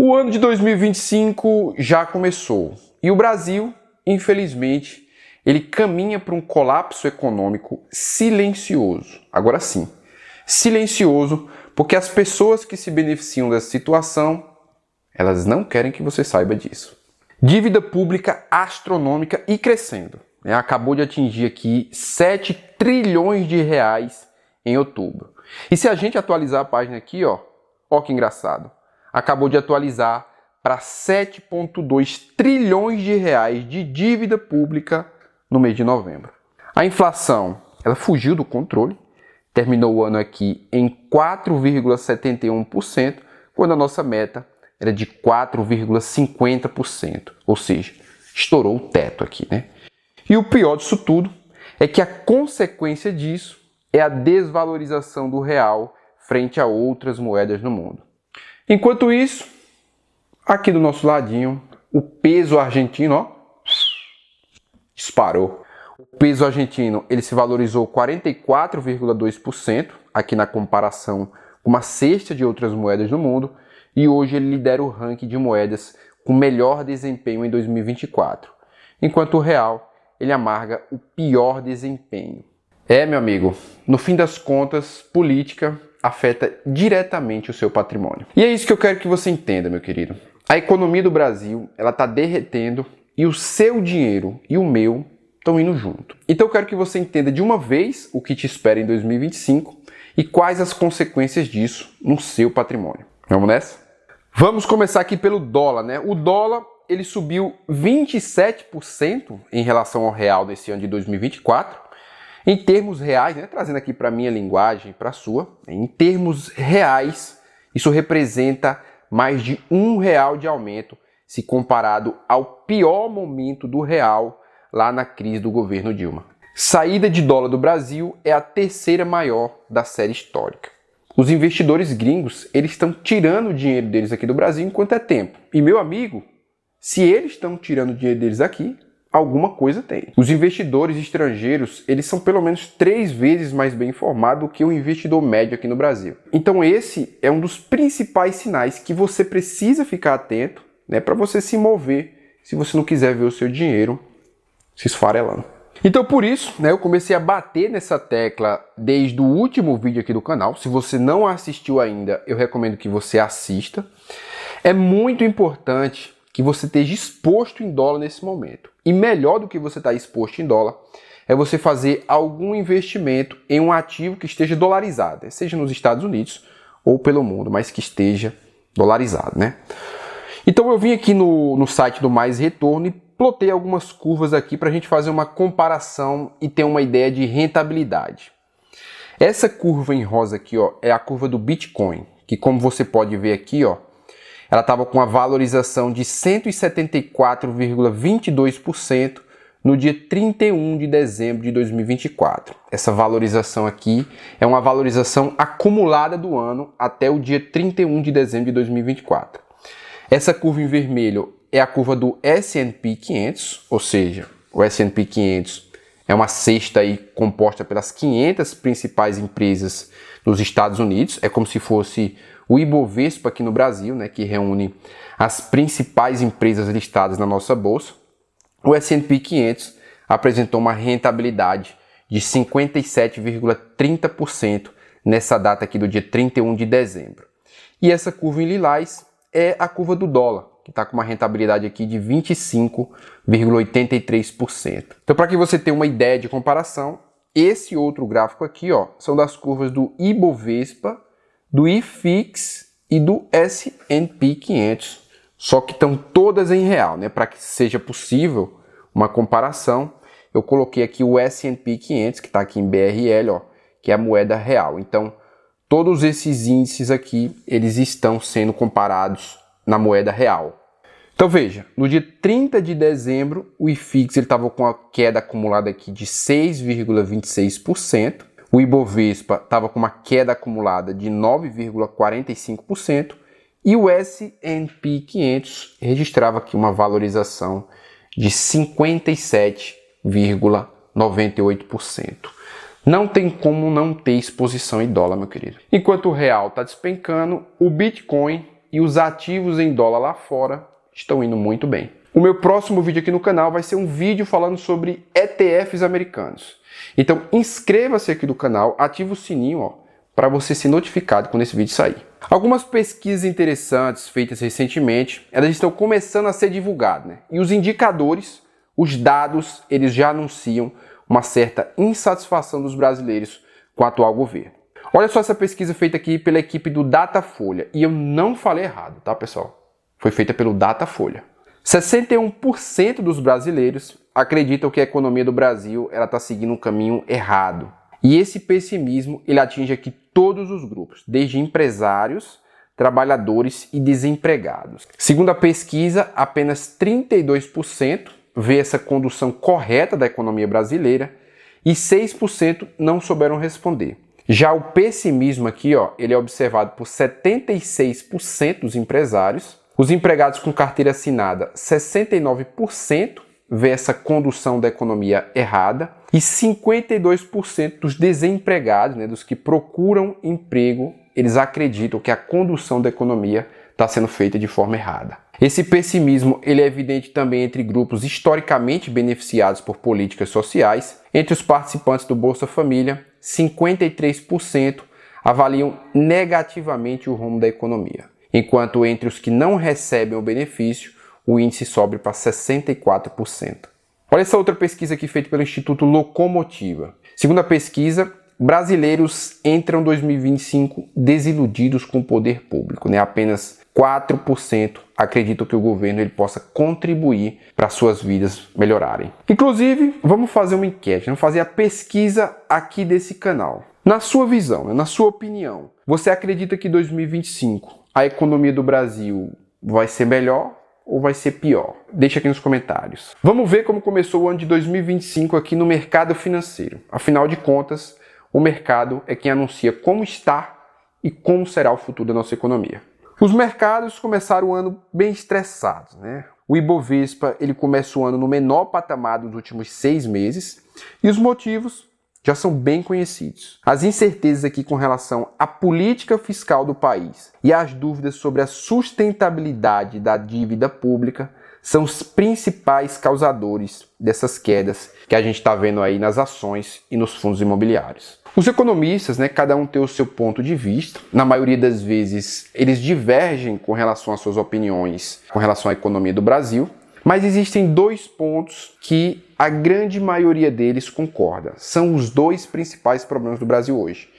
O ano de 2025 já começou e o Brasil, infelizmente, ele caminha para um colapso econômico silencioso. Agora sim, silencioso, porque as pessoas que se beneficiam dessa situação, elas não querem que você saiba disso. Dívida pública astronômica e crescendo. Acabou de atingir aqui 7 trilhões de reais em outubro. E se a gente atualizar a página aqui, ó que engraçado. Acabou de atualizar para 7,2 trilhões de reais de dívida pública no mês de novembro. A inflação, ela fugiu do controle, terminou o ano aqui em 4,71%, quando a nossa meta era de 4,50%, ou seja, estourou o teto aqui, né? E o pior disso tudo é que a consequência disso é a desvalorização do real frente a outras moedas no mundo. Enquanto isso, aqui do nosso ladinho, o peso argentino, disparou. O peso argentino, ele se valorizou 44,2% aqui na comparação com uma cesta de outras moedas no mundo, e hoje ele lidera o ranking de moedas com melhor desempenho em 2024, enquanto o real, ele amarga o pior desempenho. Meu amigo, no fim das contas, política afeta diretamente o seu patrimônio. E é isso que eu quero que você entenda, meu querido. A economia do Brasil, ela está derretendo e o seu dinheiro e o meu estão indo junto. Então eu quero que você entenda de uma vez o que te espera em 2025 e quais as consequências disso no seu patrimônio. Vamos nessa? Vamos começar aqui pelo dólar, né? O dólar, ele subiu 27% em relação ao real nesse ano de 2024. Em termos reais, né, trazendo aqui para a minha linguagem, para a sua, em termos reais, isso representa mais de R$1 de aumento se comparado ao pior momento do real lá na crise do governo Dilma. Saída de dólar do Brasil é a terceira maior da série histórica. Os investidores gringos, eles estão tirando o dinheiro deles aqui do Brasil enquanto é tempo. E meu amigo, se eles estão tirando o dinheiro deles aqui, alguma coisa tem. Os investidores estrangeiros, eles são pelo menos 3 vezes mais bem informados do que o investidor médio aqui no Brasil. Então esse é um dos principais sinais que você precisa ficar atento, né, para você se mover se você não quiser ver o seu dinheiro se esfarelando. Então por isso, né, eu comecei a bater nessa tecla desde o último vídeo aqui do canal. Se você não assistiu ainda, eu recomendo que você assista. É muito importante que você esteja exposto em dólar nesse momento. E melhor do que você estar exposto em dólar é você fazer algum investimento em um ativo que esteja dolarizado, seja nos Estados Unidos ou pelo mundo, mas que esteja dolarizado, né? Então eu vim aqui no site do Mais Retorno e plotei algumas curvas aqui para a gente fazer uma comparação e ter uma ideia de rentabilidade. Essa curva em rosa aqui, é a curva do Bitcoin, que como você pode ver aqui, ela estava com uma valorização de 174,22% no dia 31 de dezembro de 2024. Essa valorização aqui é uma valorização acumulada do ano até o dia 31 de dezembro de 2024. Essa curva em vermelho é a curva do S&P 500, ou seja, o S&P 500 é uma cesta aí composta pelas 500 principais empresas dos Estados Unidos, é como se fosse o Ibovespa aqui no Brasil, né, que reúne as principais empresas listadas na nossa bolsa. O S&P 500 apresentou uma rentabilidade de 57,30% nessa data aqui do dia 31 de dezembro. E essa curva em lilás é a curva do dólar, que está com uma rentabilidade aqui de 25,83%. Então, para que você tenha uma ideia de comparação, esse outro gráfico aqui, são das curvas do Ibovespa, do IFIX e do S&P 500, só que estão todas em real, né? Para que seja possível uma comparação, eu coloquei aqui o S&P 500, que está aqui em BRL, que é a moeda real. Então, todos esses índices aqui, eles estão sendo comparados na moeda real. Então veja, no dia 30 de dezembro, o IFIX estava com a queda acumulada aqui de 6,26%, o Ibovespa estava com uma queda acumulada de 9,45% e o S&P 500 registrava aqui uma valorização de 57,98%. Não tem como não ter exposição em dólar, meu querido. Enquanto o real está despencando, o Bitcoin e os ativos em dólar lá fora estão indo muito bem. O meu próximo vídeo aqui no canal vai ser um vídeo falando sobre ETFs americanos. Então inscreva-se aqui no canal, ativa o sininho para você ser notificado quando esse vídeo sair. Algumas pesquisas interessantes feitas recentemente, elas estão começando a ser divulgadas, né? E os indicadores, os dados, eles já anunciam uma certa insatisfação dos brasileiros com o atual governo. Olha só essa pesquisa feita aqui pela equipe do Datafolha. E eu não falei errado, tá, pessoal? Foi feita pelo Datafolha. 61% dos brasileiros acreditam que a economia do Brasil está seguindo um caminho errado. E esse pessimismo ele atinge aqui todos os grupos, desde empresários, trabalhadores e desempregados. Segundo a pesquisa, apenas 32% vê essa condução correta da economia brasileira e 6% não souberam responder. Já o pessimismo aqui, ele é observado por 76% dos empresários. Os empregados com carteira assinada, 69% vê essa condução da economia errada. E 52% dos desempregados, dos que procuram emprego, eles acreditam que a condução da economia está sendo feita de forma errada. Esse pessimismo ele é evidente também entre grupos historicamente beneficiados por políticas sociais. Entre os participantes do Bolsa Família, 53% avaliam negativamente o rumo da economia, enquanto entre os que não recebem o benefício, o índice sobe para 64%. Olha essa outra pesquisa aqui feita pelo Instituto Locomotiva. Segundo a pesquisa, brasileiros entram em 2025 desiludidos com o poder público, Apenas 4% acreditam que o governo ele possa contribuir para suas vidas melhorarem. Inclusive, vamos fazer uma enquete, vamos fazer a pesquisa aqui desse canal. Na sua visão, na sua opinião, você acredita que em 2025 a economia do Brasil vai ser melhor ou vai ser pior? Deixa aqui nos comentários. Vamos ver como começou o ano de 2025 aqui no mercado financeiro. Afinal de contas, o mercado é quem anuncia como está e como será o futuro da nossa economia. Os mercados começaram o ano bem estressados, O Ibovespa ele começa o ano no menor patamar dos últimos 6 meses e os motivos já são bem conhecidos. As incertezas aqui com relação à política fiscal do país e as dúvidas sobre a sustentabilidade da dívida pública são os principais causadores dessas quedas que a gente está vendo aí nas ações e nos fundos imobiliários. Os economistas, cada um tem o seu ponto de vista. Na maioria das vezes, eles divergem com relação às suas opiniões com relação à economia do Brasil. Mas existem 2 pontos que a grande maioria deles concorda. São os 2 principais problemas do Brasil hoje,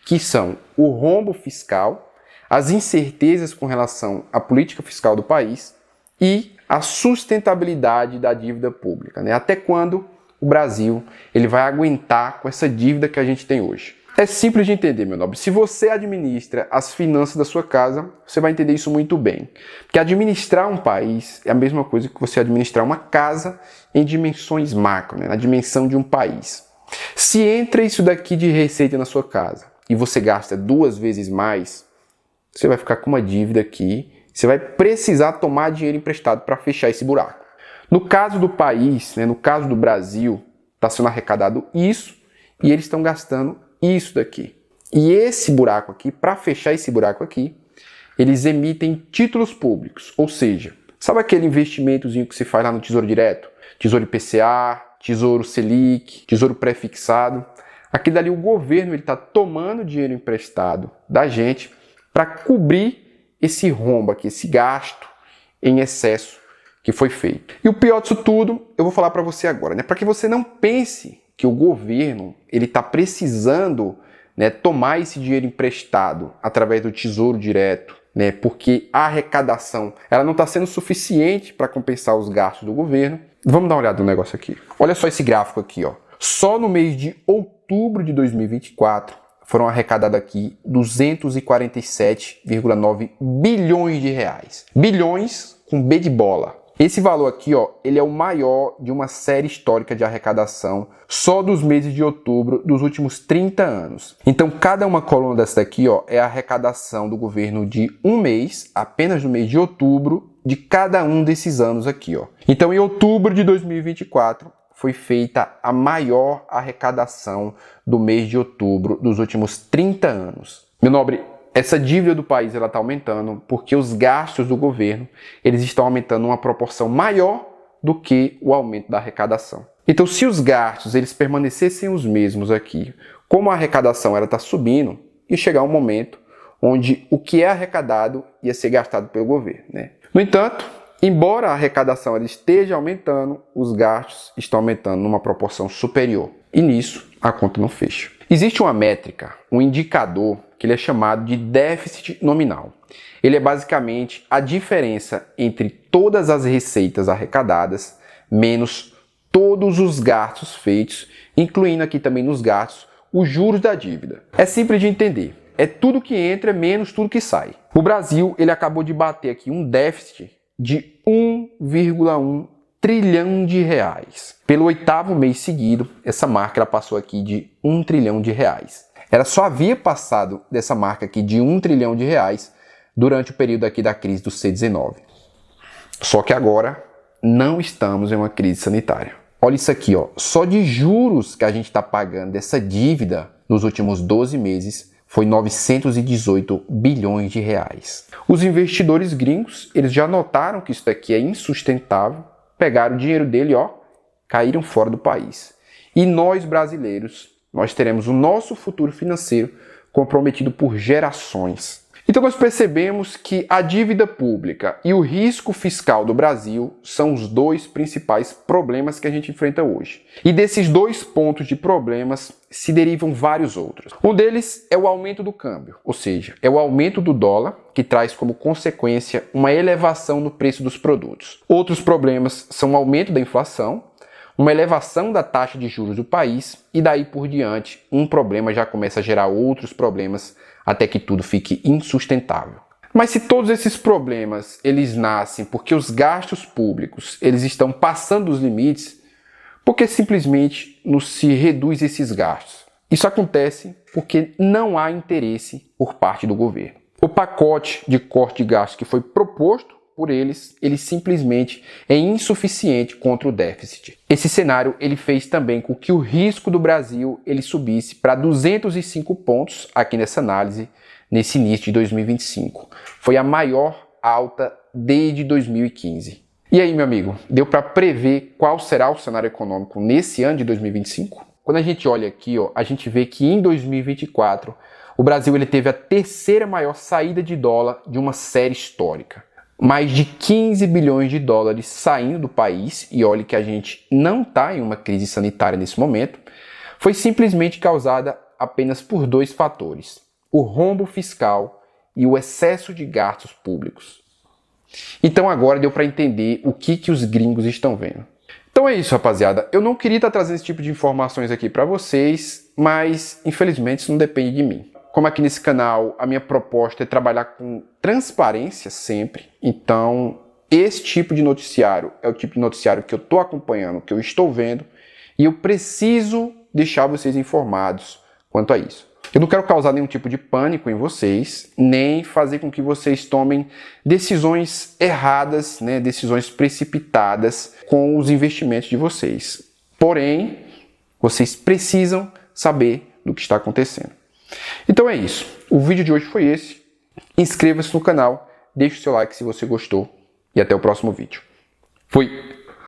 que são o rombo fiscal, as incertezas com relação à política fiscal do país e a sustentabilidade da dívida pública. Até quando o Brasil ele vai aguentar com essa dívida que a gente tem hoje? É simples de entender, meu nobre. Se você administra as finanças da sua casa, você vai entender isso muito bem. Porque administrar um país é a mesma coisa que você administrar uma casa em dimensões macro, na dimensão de um país. Se entra isso daqui de receita na sua casa e você gasta 2 vezes mais, você vai ficar com uma dívida aqui, você vai precisar tomar dinheiro emprestado para fechar esse buraco. No caso do país, no caso do Brasil, está sendo arrecadado isso e eles estão gastando isso daqui. E esse buraco aqui, para fechar esse buraco aqui, eles emitem títulos públicos. Ou seja, sabe aquele investimentozinho que se faz lá no Tesouro Direto? Tesouro IPCA, Tesouro Selic, Tesouro Pré-fixado. Aqui dali o governo está tomando dinheiro emprestado da gente para cobrir esse rombo aqui, esse gasto em excesso que foi feito. E o pior disso tudo, eu vou falar para você agora, para que você não pense que o governo ele está precisando tomar esse dinheiro emprestado através do Tesouro Direto, porque a arrecadação ela não está sendo suficiente para compensar os gastos do governo. Vamos dar uma olhada no negócio aqui. Olha só esse gráfico aqui. Só no mês de outubro de 2024 foram arrecadados aqui 247,9 bilhões de reais. Bilhões com B de bola. Esse valor aqui, ele é o maior de uma série histórica de arrecadação só dos meses de outubro dos últimos 30 anos. Então, cada uma coluna dessa daqui, é a arrecadação do governo de um mês, apenas no mês de outubro, de cada um desses anos aqui, Então, em outubro de 2024, foi feita a maior arrecadação do mês de outubro dos últimos 30 anos. Meu nobre, essa dívida do país ela está aumentando porque os gastos do governo eles estão aumentando uma proporção maior do que o aumento da arrecadação. Então, se os gastos eles permanecessem os mesmos aqui, como a arrecadação está subindo, ia chegar um momento onde o que é arrecadado ia ser gastado pelo governo, né? No entanto, embora a arrecadação ela esteja aumentando, os gastos estão aumentando numa proporção superior. E nisso, a conta não fecha. Existe uma métrica, um indicador, que ele é chamado de déficit nominal. Ele é basicamente a diferença entre todas as receitas arrecadadas menos todos os gastos feitos, incluindo aqui também nos gastos os juros da dívida. É simples de entender. É tudo que entra menos tudo que sai. O Brasil ele acabou de bater aqui um déficit de 1,1 trilhão de reais. Pelo 8º mês seguido, essa marca ela passou aqui de 1 trilhão de reais. Ela só havia passado dessa marca aqui de 1 trilhão de reais durante o período aqui da crise do C-19. Só que agora não estamos em uma crise sanitária. Olha isso aqui, ó. Só de juros que a gente está pagando dessa dívida nos últimos 12 meses foi 918 bilhões de reais. Os investidores gringos, eles já notaram que isso daqui é insustentável, pegaram o dinheiro dele, ó, caíram fora do país. E nós brasileiros, nós teremos o nosso futuro financeiro comprometido por gerações. Então nós percebemos que a dívida pública e o risco fiscal do Brasil são os dois principais problemas que a gente enfrenta hoje. E desses dois pontos de problemas se derivam vários outros. Um deles é o aumento do câmbio, ou seja, é o aumento do dólar, que traz como consequência uma elevação no preço dos produtos. Outros problemas são o aumento da inflação, uma elevação da taxa de juros do país e daí por diante um problema já começa a gerar outros problemas até que tudo fique insustentável. Mas se todos esses problemas eles nascem porque os gastos públicos eles estão passando dos limites, por que simplesmente não se reduz esses gastos? Isso acontece porque não há interesse por parte do governo. O pacote de corte de gastos que foi proposto por eles, ele simplesmente é insuficiente contra o déficit. Esse cenário ele fez também com que o risco do Brasil ele subisse para 205 pontos aqui nessa análise, nesse início de 2025. Foi a maior alta desde 2015. E aí, meu amigo, deu para prever qual será o cenário econômico nesse ano de 2025? Quando a gente olha aqui, ó, a gente vê que em 2024 o Brasil ele teve a terceira maior saída de dólar de uma série histórica. Mais de 15 bilhões de dólares saindo do país, e olhe que a gente não está em uma crise sanitária nesse momento, foi simplesmente causada apenas por dois fatores: o rombo fiscal e o excesso de gastos públicos. Então agora deu para entender o que os gringos estão vendo. Então é isso, rapaziada. Eu não queria estar trazendo esse tipo de informações aqui para vocês, mas infelizmente isso não depende de mim. Como aqui nesse canal a minha proposta é trabalhar com transparência sempre, então esse tipo de noticiário é o tipo de noticiário que eu estou acompanhando, que eu estou vendo, e eu preciso deixar vocês informados quanto a isso. Eu não quero causar nenhum tipo de pânico em vocês, nem fazer com que vocês tomem decisões erradas, né, decisões precipitadas com os investimentos de vocês. Porém, vocês precisam saber do que está acontecendo. Então é isso. O vídeo de hoje foi esse. Inscreva-se no canal, deixe o seu like se você gostou e até o próximo vídeo. Fui!